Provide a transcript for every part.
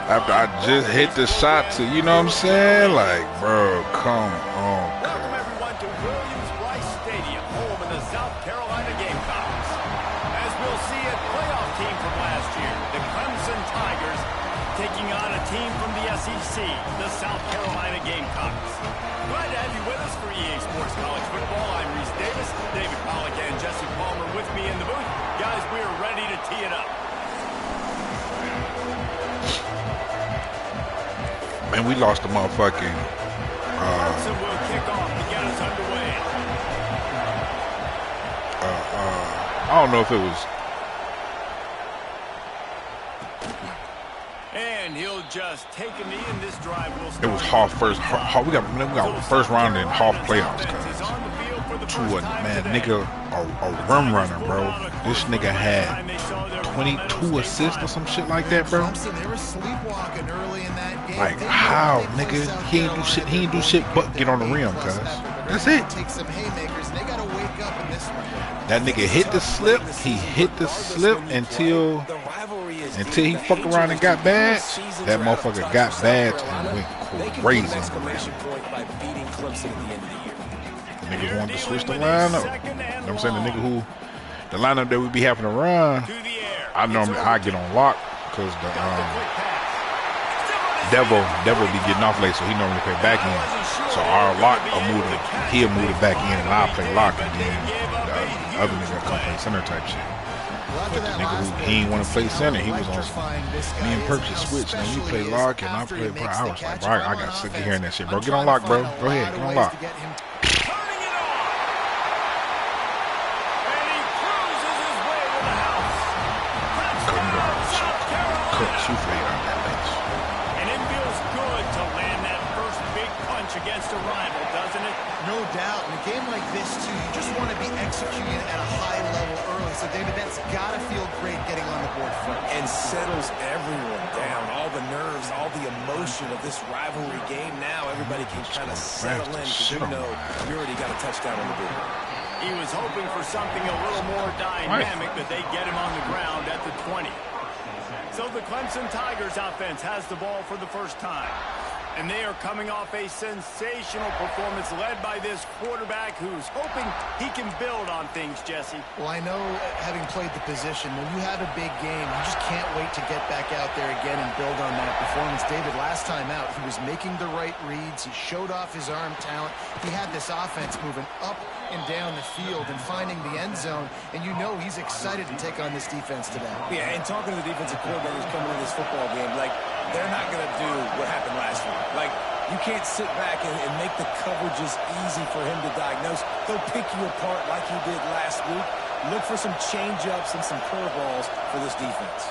After I just hit the shot to, you know what I'm saying? Like, bro, come on. Welcome everyone to Williams-Brice Stadium, home of the South Carolina Gamecocks. As we'll see, a playoff team from last year, the Clemson Tigers, taking on a team from the SEC, the South Carolina Gamecocks. Glad to have you with us for EA Sports College Football. I'm Reese Davis, David Pollack and Jesse Palmer with me in the booth. Guys, we are ready to tee it up. Man, we lost the motherfucking. Clemson will kick off to get us underway. I don't know if it was. And he'll just take a knee, and this drive will start. It was half first. We got first round and half playoffs, cuz. Man, nigga, a rum runner, bro. This nigga had 22 assists or some shit like that, bro. They were sleepwalking early in that game. Like how, nigga? He ain't do shit. He ain't do shit but get on the rim, cuz. That's it. Take some haymakers. They gotta wake up in this one. That nigga hit the slip. He hit the slip until he fucked around and got bad. That motherfucker got bad and went crazy. The niggas wanted to switch the lineup. You know what I'm saying? The lineup that we be having to run, I get on lock because the Devil be getting off late, so he normally play back in. So our lock he'll move it back in, and I'll play lock, and then the other nigga come play center type shit. But the nigga who he ain't want to play center, he was on me and Perk just switched, and you play lock and I play, bro. I was like, bro, I got sick of hearing that shit, bro. Get on lock, bro. Go ahead, get on lock. Cooks, you fade on that bitch. And it feels good to land that first big punch against a rival, doesn't it? No doubt. In a game like this, too, you just want to be executing at a high level early. So, David, that's got to feel great getting on the board first. And settles everyone down. All the nerves, all the emotion of this rivalry game. Now everybody can kind of settle in because you know you already got a touchdown on the board. He was hoping for something a little more dynamic, but they get him on the ground at the 20. So the Clemson Tigers offense has the ball for the first time. And they are coming off a sensational performance led by this quarterback who's hoping he can build on things, Jesse. Well, I know, having played the position, when you have a big game, you just can't wait to get back out there again and build on that performance. David, last time out, he was making the right reads. He showed off his arm talent. He had this offense moving up and down the field and finding the end zone. And you know he's excited to take on this defense today. Yeah, and talking to the defensive coordinators coming into this football game, like, they're not going to do what happened last week. Like, you can't sit back and make the coverages easy for him to diagnose. They'll pick you apart like he did last week. Look for some change-ups and some curveballs for this defense.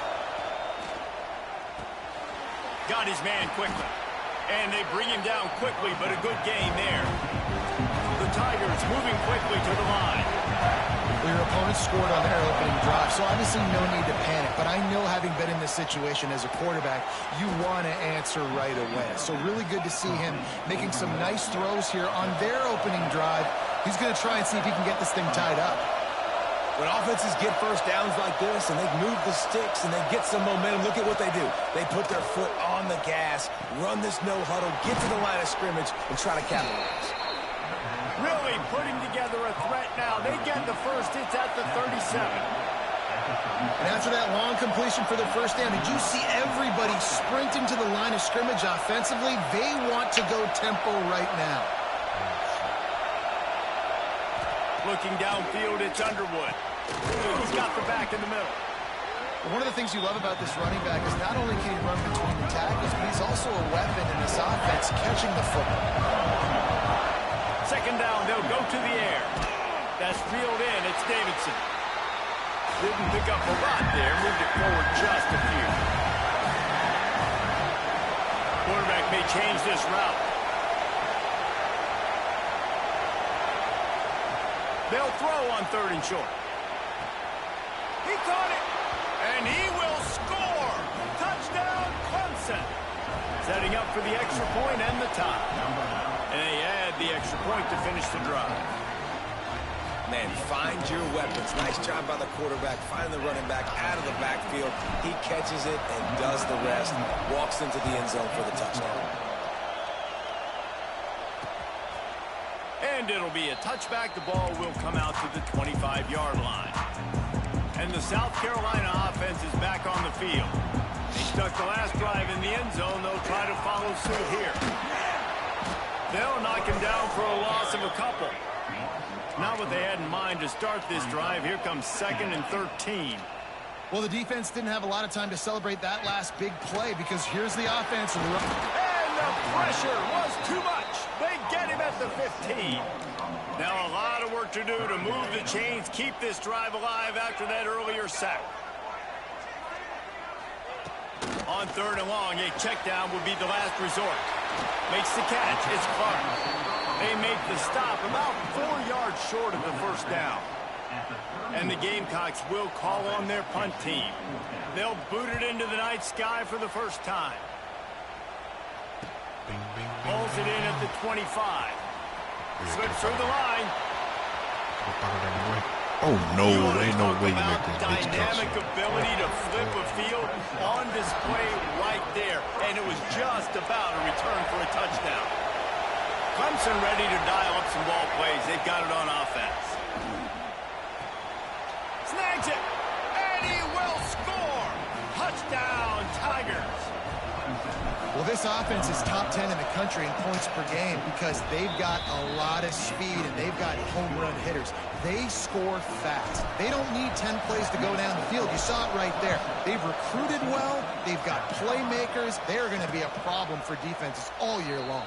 Got his man quickly. And they bring him down quickly, but a good game there. The Tigers moving quickly to the line. Your opponent scored on their opening drive, so obviously no need to panic. But I know, having been in this situation as a quarterback, you want to answer right away. So really good to see him making some nice throws here on their opening drive. He's going to try and see if he can get this thing tied up. When offenses get first downs like this and they move the sticks and they get some momentum, look at what they do. They put their foot on the gas, run this no huddle, get to the line of scrimmage, and try to capitalize. Really putting together a threat now. They get the first. It's at the 37. And after that long completion for the first down, did you see everybody sprinting to the line of scrimmage offensively? They want to go tempo right now. Looking downfield, it's Underwood. He's got the back in the middle. One of the things you love about this running back is not only can he run between the tackles, but he's also a weapon in this offense, catching the football. Second down, they'll go to the air. That's reeled in. It's Davidson. Didn't pick up a lot there. Moved it forward just a few. Quarterback may change this route. They'll throw on 3rd and short. He caught it. And he will score. Touchdown, Clemson. Setting up for the extra point and the tie. And they add the extra point to finish the drive. Man, find your weapons. Nice job by the quarterback, finding the running back out of the backfield. He catches it and does the rest. Walks into the end zone for the touchdown. And it'll be a touchback. The ball will come out to the 25-yard line. And the South Carolina offense is back on the field. They stuck the last drive in the end zone. They'll try to follow suit here. They'll knock him down for a loss of a couple. Not what they had in mind to start this drive. Here comes 2nd and 13. Well, the defense didn't have a lot of time to celebrate that last big play because here's the offense. And the pressure was too much. They get him at the 15. Now a lot of work to do to move the chains, keep this drive alive after that earlier sack. On 3rd and long, a check down would be the last resort. Makes the catch. It's Clark. They make the stop about 4 yards short of the first down. And the Gamecocks will call on their punt team. They'll boot it into the night sky for the first time. Pulls it in at the 25. Slips through the line. Oh, no. Ain't no way you let this bitch Dynamic touch. ability to flip a field on display right there. And it was just about a return for a touchdown. Clemson ready to dial up some ball plays. They've got it on offense. Snags it. And he will score. Touchdown, Tigers. Well, this offense is top 10 in the country in points per game because they've got a lot of speed and they've got home run hitters. They score fast. They don't need 10 plays to go down the field. You saw it right there. They've recruited well. They've got playmakers. They're going to be a problem for defenses all year long.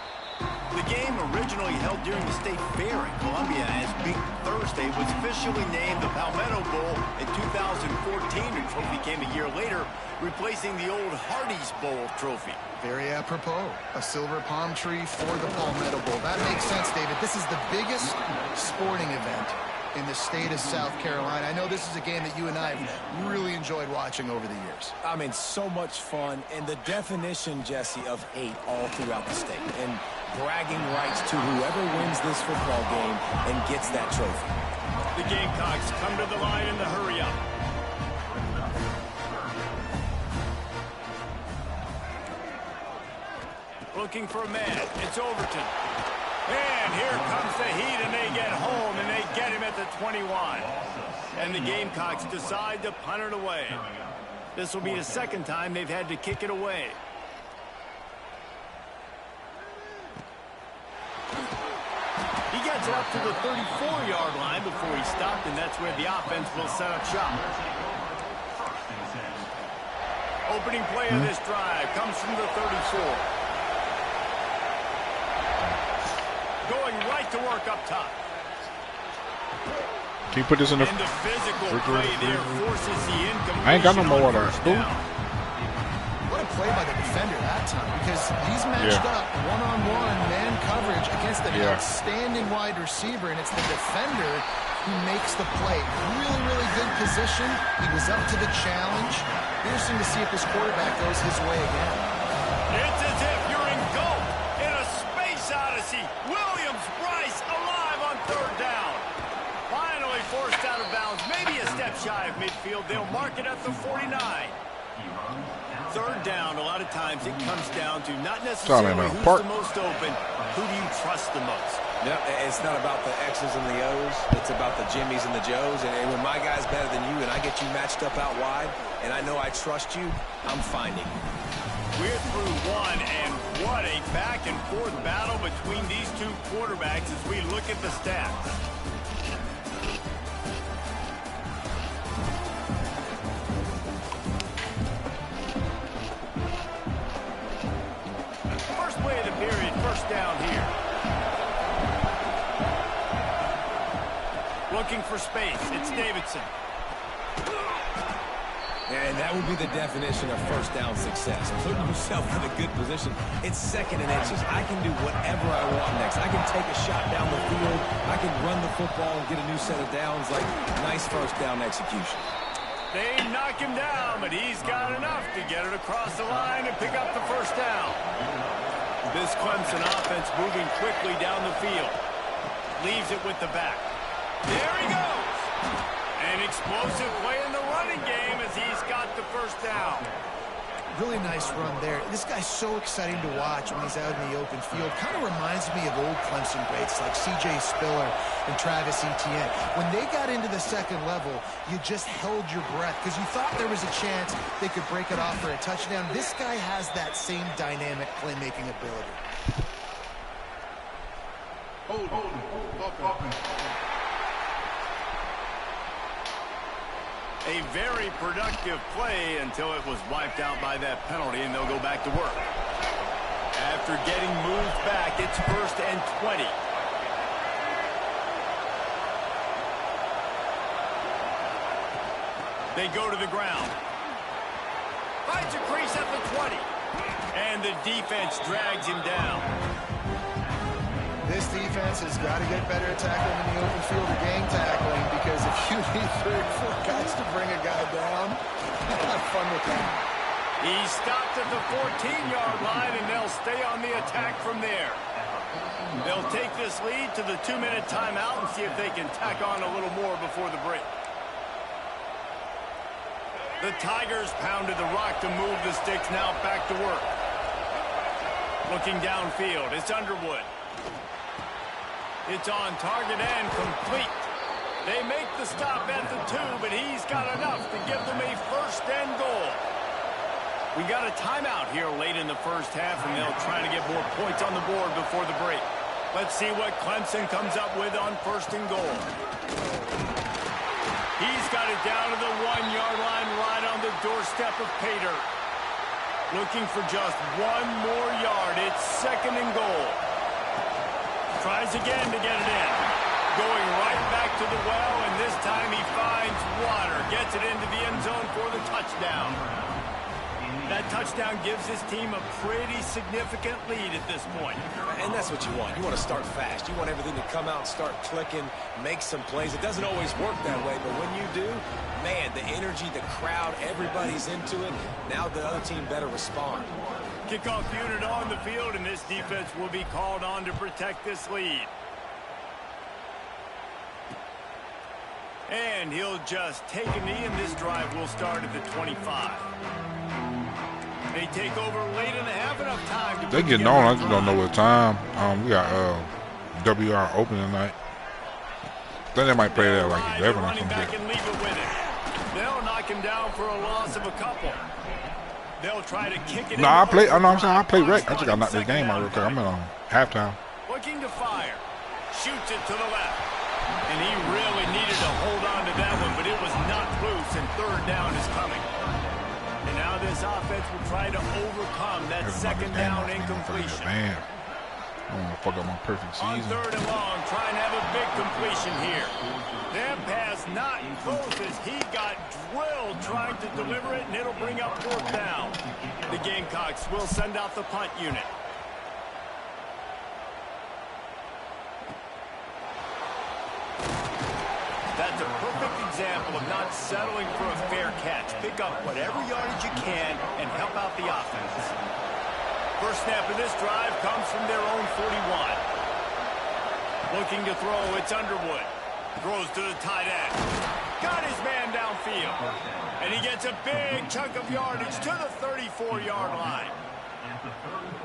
The game originally held during the State Fair in Columbia as Big Thursday was officially named the Palmetto Bowl in 2014. The trophy came a year later, replacing the old Hardee's Bowl trophy. Very apropos. A silver palm tree for the Palmetto Bowl. That makes sense, David. This is the biggest sporting event in the state of South Carolina. I know this is a game that you and I have really enjoyed watching over the years. I mean, so much fun, and the definition, Jesse, of hate all throughout the state. And bragging rights to whoever wins this football game and gets that trophy. The Gamecocks come to the line in the hurry-up. Looking for a man. It's Overton. And here comes the heat, and they get home, and they get him at the 21. And the Gamecocks decide to punt it away. This will be the second time they've had to kick it away. He gets it up to the 34-yard line before he stopped, and that's where the offense will set up shop. Opening play of this drive comes from the 34. Going right to work up top. Can you put this in the... And the physical play there forces the incompletion. I ain't got no more water. What a play by the defender that time, because he's matched up one-on-one man coverage against an outstanding wide receiver, and it's the defender who makes the play. Really, really good position. He was up to the challenge. Interesting to see if this quarterback goes his way again. It's as if you're engulfed in a space odyssey. Williams-Brice alive on 3rd down. Finally forced out of bounds, maybe a step shy of midfield. They'll mark it at the 49. 3rd down, a lot of times it comes down to not necessarily who's the most open, who do you trust the most? No, it's not about the X's and the O's. It's about the Jimmies and the Joes. And when my guy's better than you and I get you matched up out wide and I know I trust you, I'm finding you. We're through one, and what a back-and-forth battle between these two quarterbacks as we look at the stats. First play of the period, first down here. Looking for space, it's Davidson. And that would be the definition of first down success. Putting yourself in a good position. It's 2nd and inches. I can do whatever I want next. I can take a shot down the field. I can run the football and get a new set of downs. Like, nice first down execution. They knock him down, but he's got enough to get it across the line and pick up the first down. This Clemson offense moving quickly down the field. Leaves it with the back. There he goes. An explosive play in the running game as he's got the first down. Really nice run there. This guy's so exciting to watch when he's out in the open field. Kind of reminds me of old Clemson greats like C.J. Spiller and Travis Etienne. When they got into the second level, you just held your breath because you thought there was a chance they could break it off for a touchdown. This guy has that same dynamic playmaking ability. A very productive play until it was wiped out by that penalty, and they'll go back to work. After getting moved back, it's 1st and 20. They go to the ground. Finds a crease at the 20. And the defense drags him down. This defense has got to get better at tackling in the open field or gang tackling, because if you need 3 or 4 guys to bring a guy down, have fun with that. He's stopped at the 14-yard line, and they'll stay on the attack from there. They'll take this lead to the 2-minute timeout and see if they can tack on a little more before the break. The Tigers pounded the rock to move the sticks, now back to work. Looking downfield, it's Underwood. It's on target and complete. They make the stop at the 2, but he's got enough to give them a 1st and goal. We got a timeout here late in the first half, and they'll try to get more points on the board before the break. Let's see what Clemson comes up with on 1st and goal. He's got it down to the 1-yard line, right on the doorstep of Pater. Looking for just 1 more yard. It's 2nd and goal. Tries again to get it in. Going right back to the well, and this time he finds water. Gets it into the end zone for the touchdown. That touchdown gives his team a pretty significant lead at this point. And that's what you want. You want to start fast. You want everything to come out and start clicking, make some plays. It doesn't always work that way, but when you do, man, the energy, the crowd, everybody's into it. Now the other team better respond. Kickoff unit on the field, and this defense will be called on to protect this lead. And he'll just take a knee, and this drive will start at the 25. They take over late in the half, enough time to... They getting on. I just don't know what time. We got WR open tonight. Then they might play that like 11 or something. Back and leave it with it. They'll knock him down for a loss of a couple. They'll try to kick it. No, I play. I know I'm saying I play rec. I just got knocked this game out real quick. I'm in halftime. Looking to fire. Shoots it to the left. And he really needed to hold on to that one, but it was knocked loose, and 3rd down is coming. And now this offense will try to overcome that 2nd down incompletion. Man, I don't want to fuck up my perfect season. On 3rd and long, trying to have a big completion here. That pass not close as he got drilled trying to deliver it, and it'll bring up 4th down. The Gamecocks will send out the punt unit. That's a perfect example of not settling for a fair catch. Pick up whatever yardage you can and help out the offense. First snap of this drive comes from their own 41. Looking to throw, it's Underwood. Throws to the tight end. Got his man downfield. And he gets a big chunk of yardage to the 34-yard line.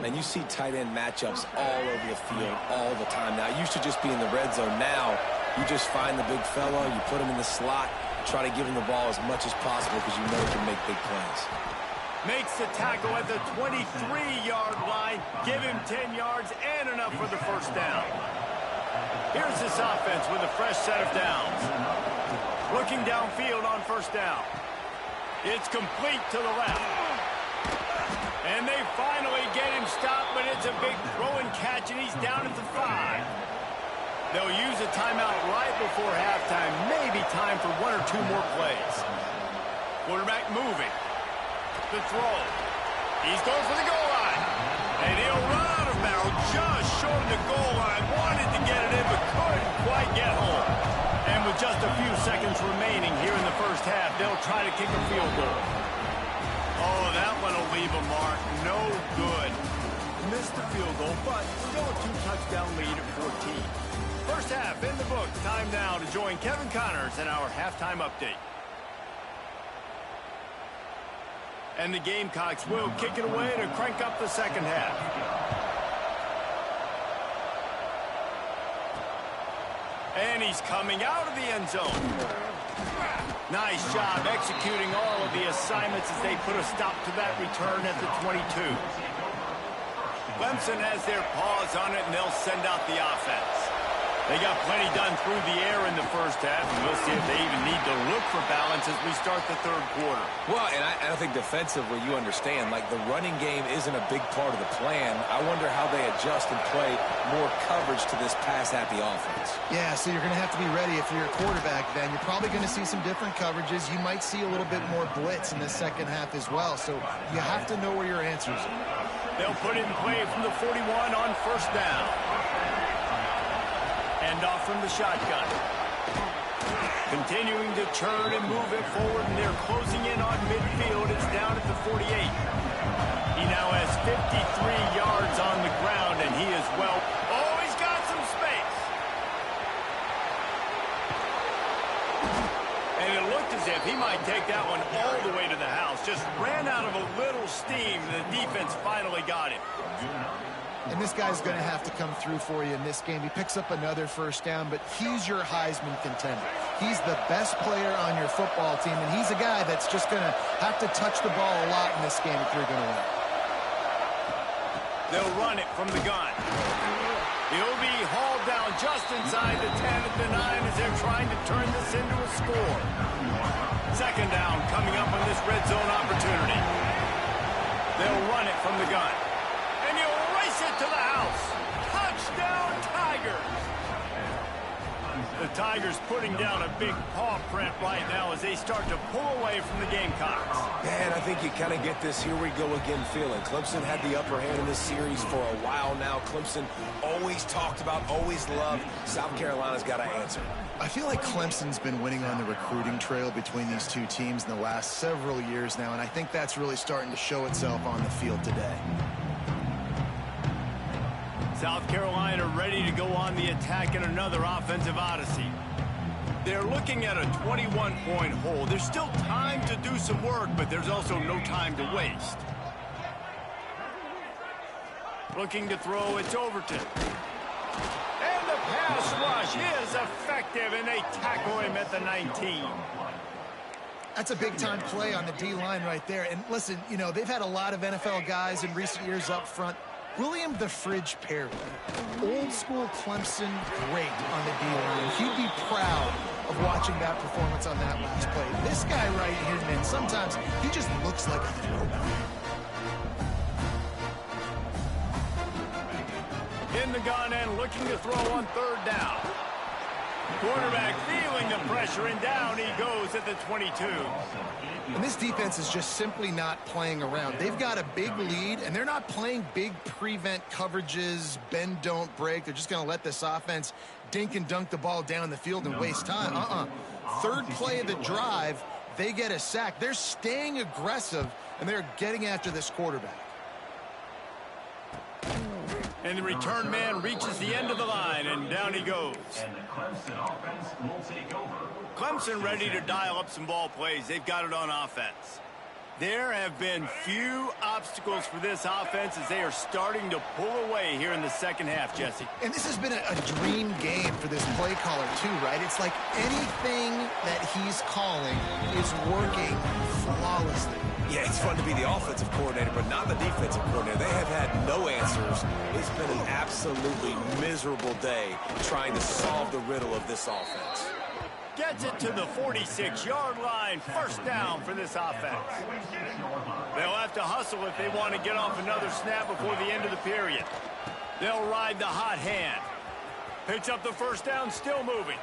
Man, you see tight end matchups all over the field all the time. Now, it used to just be in the red zone. Now, you just find the big fella, you put him in the slot, try to give him the ball as much as possible because you know he can make big plays. Makes the tackle at the 23-yard line. Give him 10 yards and enough for the 1st down. Here's this offense with a fresh set of downs. Looking downfield on 1st down. It's complete to the left. And they finally get him stopped, but it's a big throw and catch, and he's down at the 5. They'll use a timeout right before halftime. Maybe time for 1 or 2 more plays. Quarterback moving. The throw. He's going for the goal line. And he'll run out of bounds just short of the goal line. Wanted to get it in, but couldn't quite get home. And with just a few seconds remaining here in the first half, they'll try to kick a field goal. Oh, that one will leave a mark. No good. Missed the field goal, but still a 2-touchdown lead at 14. First half in the books. Time now to join Kevin Connors in our halftime update. And the Gamecocks will kick it away to crank up the second half. And he's coming out of the end zone. Nice job executing all of the assignments as they put a stop to that return at the 22. Clemson has their paws on it, and they'll send out the offense. They got plenty done through the air in the first half, and we'll see if they even need to look for balance as we start the third quarter. Well, and I think defensively, you understand, like the running game isn't a big part of the plan. I wonder how they adjust and play more coverage to this pass-happy offense. Yeah, so you're going to have to be ready if you're a quarterback then. You're probably going to see some different coverages. You might see a little bit more blitz in the second half as well, so you have to know where your answers are. They'll put it in play from the 41 on first down. And off from the shotgun. Continuing to churn and move it forward, and they're closing in on midfield. It's down at the 48. He now has 53 yards on the ground, and he is well. Oh, he's got some space. And it looked as if he might take that one all the way to the house. Just ran out of a little steam. The defense finally got him. And this guy's going to have to come through for you in this game. He picks up another first down, but he's your Heisman contender. He's the best player on your football team, and he's a guy that's just going to have to touch the ball a lot in this game if you're going to win. They'll run it from the gun. He'll be hauled down just inside the 10 at the 9 as they're trying to turn this into a score. Second down coming up on this red zone opportunity. They'll run it from the gun. And he'll race it to the house. Touchdown, Tigers. The Tigers putting down a big paw print right now as they start to pull away from the Gamecocks. Man, I think you kind of get this here we go again feeling. Clemson had the upper hand in this series for a while now. Clemson always talked about, always loved. South Carolina's got to answer. I feel like Clemson's been winning on the recruiting trail between these two teams in the last several years now, and I think that's really starting to show itself on the field today. South Carolina ready to go on the attack in another offensive odyssey. They're looking at a 21-point hole. There's still time to do some work, but there's also no time to waste. Looking to throw, it's Overton. And the pass rush is effective, and they tackle him at the 19. That's a big-time play on the D-line right there. And listen, you know, they've had a lot of NFL guys in recent years up front. William the Fridge Perry, old-school Clemson great on the D-line. He'd be proud of watching that performance on that last play. This guy right here, man, sometimes he just looks like a throwback. In the gun and looking to throw on third down. Quarterback feeling the pressure, and down he goes at the 22. And this defense is just simply not playing around. They've got a big lead, and they're not playing big prevent coverages, bend, don't break. They're just going to let this offense dink and dunk the ball down the field and waste time. Third play of the drive, they get a sack. They're staying aggressive, and they're getting after this quarterback. And the return man reaches the end of the line, and down he goes. And the Clemson offense will take over. Clemson ready to dial up some ball plays. They've got it on offense. There have been few obstacles for this offense as they are starting to pull away here in the second half, Jesse. And this has been a dream game for this play caller, too, right? It's like anything that he's calling is working flawlessly. Yeah, it's fun to be the offensive coordinator, but not the defensive coordinator. They have had no answers. It's been an absolutely miserable day trying to solve the riddle of this offense. Gets it to the 46-yard line. First down for this offense. They'll have to hustle if they want to get off another snap before the end of the period. They'll ride the hot hand. Picks up the first down, still moving.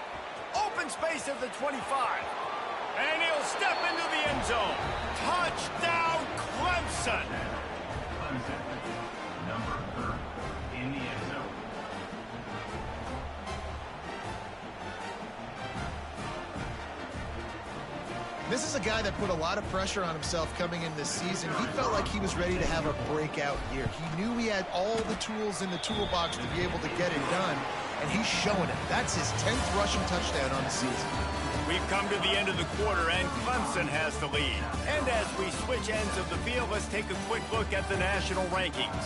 Open space at the 25. And he'll step into the end zone. Touchdown, Clemson. Clemson, number 3 in the end zone. This is a guy that put a lot of pressure on himself coming in this season. He felt like he was ready to have a breakout year. He knew he had all the tools in the toolbox to be able to get it done. and he's showing it. That's his 10th rushing touchdown on the season. We've come to the end of the quarter, and Clemson has the lead. And as we switch ends of the field, let's take a quick look at the national rankings.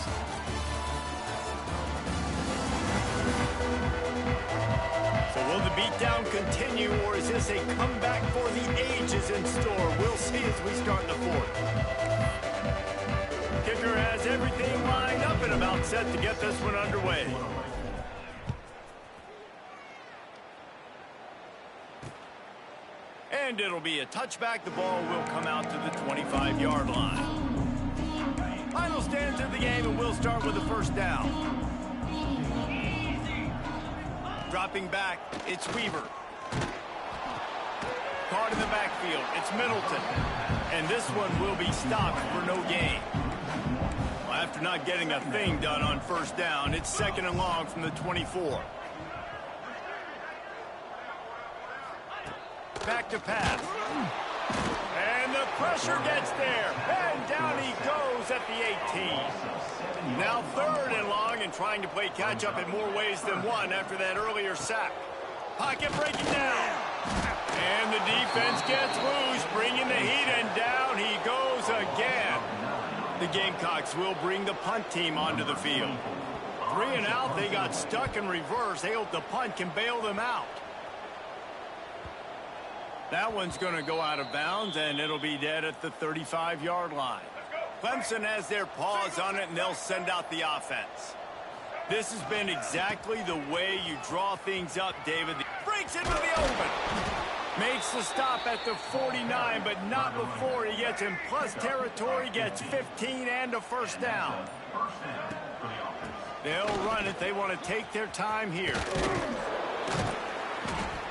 So will the beatdown continue, or is this a comeback for the ages in store? We'll see as we start the fourth. Kicker has everything lined up and about set to get this one underway. And it'll be a touchback. The ball will come out to the 25-yard line. Final stands of the game, and we'll start with the first down. Dropping back, it's Weaver. Caught in the backfield, it's Middleton. And this one will be stopped for no gain. Well, after not getting a thing done on first down, it's 2nd and long from the 24. Back to pass. And the pressure gets there. And down he goes at the 18. Now 3rd and long, and trying to play catch-up in more ways than one after that earlier sack. Pocket breaking down. And the defense gets loose, bringing the heat, and down he goes again. The Gamecocks will bring the punt team onto the field. 3 and out, they got stuck in reverse. They hope the punt can bail them out. That one's going to go out of bounds, and it'll be dead at the 35-yard line. Clemson has their paws on it, and they'll send out the offense. This has been exactly the way you draw things up, David. Breaks into the open. Makes the stop at the 49, but not before he gets in plus territory, gets 15 and a first down. They'll run it. They want to take their time here.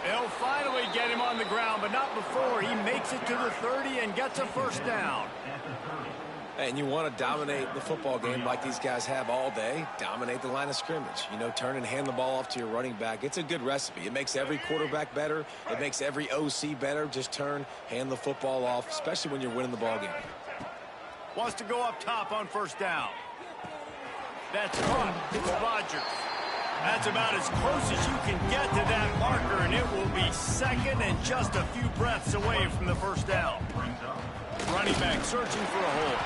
They'll finally get him on the ground, but not before he makes it to the 30 and gets a first down. And you want to dominate the football game like these guys have all day. Dominate the line of scrimmage. You know, turn and hand the ball off to your running back. It's a good recipe. It makes every quarterback better. It makes every OC better. Just turn, hand the football off, especially when you're winning the ball game. Wants to go up top on first down. That's caught. It's Rodgers. That's about as close as you can get to that marker, and it will be 2nd and just a few breaths away from the first down. Running back searching for a hole.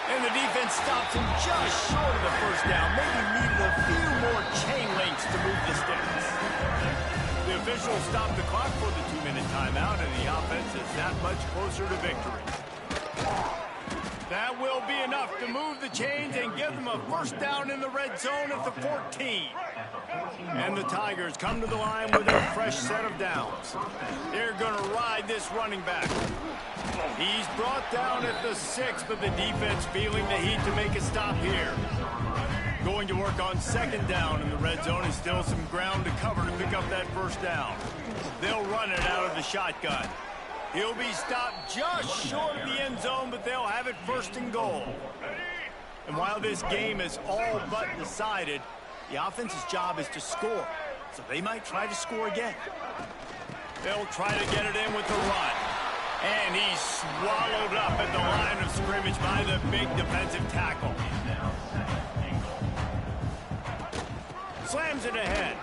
And the defense stops him just short of the first down. Maybe needed a few more chain links to move the sticks. The officials stopped the clock for the 2-minute timeout, and the offense is that much closer to victory. That will be enough to move the chains and give them a first down in the red zone at the 14. And the Tigers come to the line with a fresh set of downs. They're going to ride this running back. He's brought down at the 6, but the defense feeling the heat to make a stop here. Going to work on 2nd down in the red zone, and still some ground to cover to pick up that first down. They'll run it out of the shotgun. He'll be stopped just short of the end zone, but they'll have it 1st and goal. And while this game is all but decided, the offense's job is to score. So they might try to score again. They'll try to get it in with the run. And he's swallowed up at the line of scrimmage by the big defensive tackle. Slams it ahead.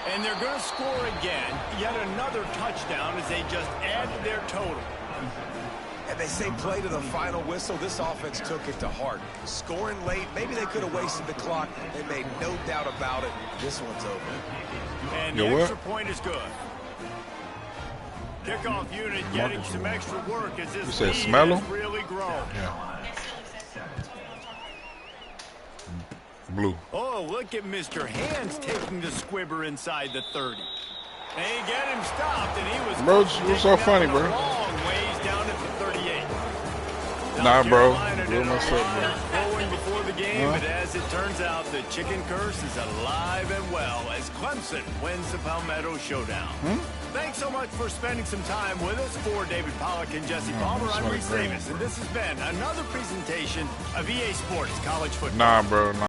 And they're going to score again. Yet another touchdown as they just added their total. And they say play to the final whistle. This offense took it to heart. Scoring late, maybe they could have wasted the clock. They made no doubt about it. This one's over. And the extra point is good. Kickoff unit getting some extra work as this lead has really grown. Yeah. Blue. Oh, look at Mr. Hands taking the squibber inside the 30. They get him stopped, and he was bro, so funny, bro. Long ways down at the 38. Nah, bro. Blew myself, bro. Going before the game, but as it turns out, the chicken curse is alive and well as Clemson wins the Palmetto Showdown. Thanks so much for spending some time with us. For David Pollack and Jesse Palmer, I'm Reese Davis, and this has been another presentation of EA Sports College Football. Nah, bro. Nah.